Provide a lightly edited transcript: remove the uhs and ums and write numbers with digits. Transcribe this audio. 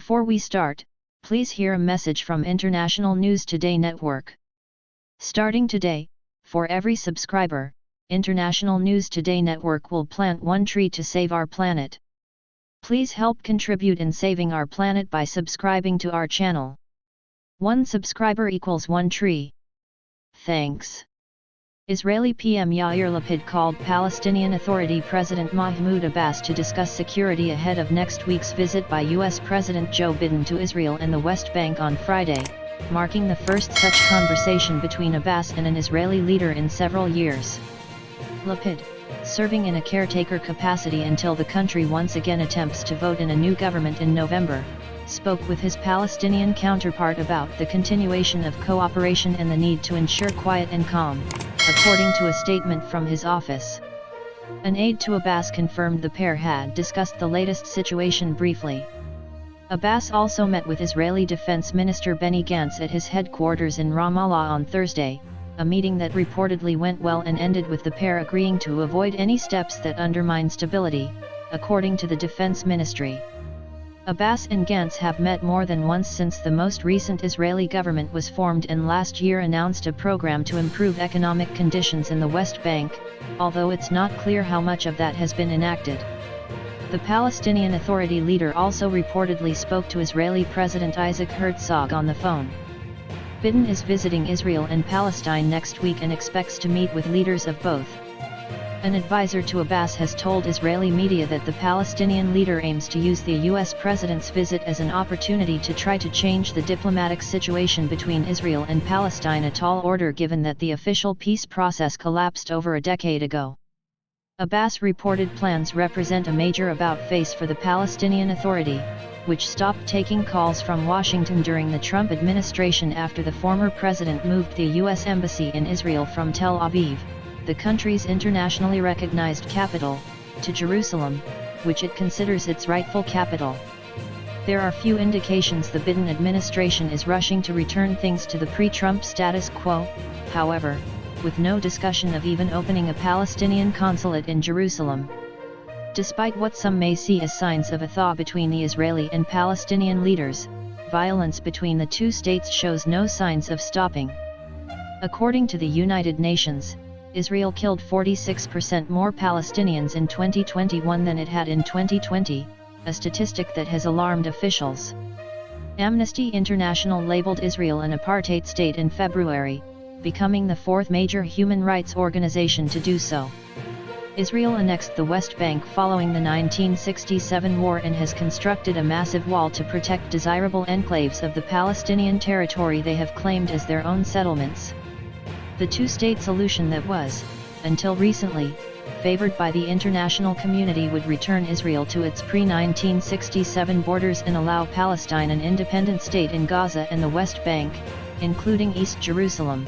Before we start, please hear a message from International News Today Network. Starting today, for every subscriber, International News Today Network will plant one tree to save our planet. Please help contribute in saving our planet by subscribing to our channel. One subscriber equals one tree. Thanks. Israeli PM Yair Lapid called Palestinian Authority President Mahmoud Abbas to discuss security ahead of next week's visit by U.S. President Joe Biden to Israel and the West Bank on Friday, marking the first such conversation between Abbas and an Israeli leader in several years. Lapid, serving in a caretaker capacity until the country once again attempts to vote in a new government in November, spoke with his Palestinian counterpart about the continuation of cooperation and the need to ensure quiet and calm, according to a statement from his office. An aide to Abbas confirmed the pair had discussed the latest situation briefly. Abbas also met with Israeli Defense Minister Benny Gantz at his headquarters in Ramallah on Thursday, a meeting that reportedly went well and ended with the pair agreeing to avoid any steps that undermine stability, according to the Defense Ministry. Abbas and Gantz have met more than once since the most recent Israeli government was formed and last year announced a program to improve economic conditions in the West Bank, although it's not clear how much of that has been enacted. The Palestinian Authority leader also reportedly spoke to Israeli President Isaac Herzog on the phone. Biden is visiting Israel and Palestine next week and expects to meet with leaders of both. An advisor to Abbas has told Israeli media that the Palestinian leader aims to use the U.S. president's visit as an opportunity to try to change the diplomatic situation between Israel and Palestine, a tall order given that the official peace process collapsed over a decade ago. Abbas reported plans represent a major about-face for the Palestinian Authority, which stopped taking calls from Washington during the Trump administration after the former president moved the U.S. embassy in Israel from Tel Aviv, the country's internationally recognized capital, to Jerusalem, which it considers its rightful capital. There are few indications the Biden administration is rushing to return things to the pre-Trump status quo, however, with no discussion of even opening a Palestinian consulate in Jerusalem. Despite what some may see as signs of a thaw between the Israeli and Palestinian leaders, violence between the two states shows no signs of stopping. According to the United Nations, Israel killed 46% more Palestinians in 2021 than it had in 2020, a statistic that has alarmed officials. Amnesty International labeled Israel an apartheid state in February, becoming the fourth major human rights organization to do so. Israel annexed the West Bank following the 1967 war and has constructed a massive wall to protect desirable enclaves of the Palestinian territory they have claimed as their own settlements. The two-state solution that was, until recently, favored by the international community would return Israel to its pre-1967 borders and allow Palestine an independent state in Gaza and the West Bank, including East Jerusalem,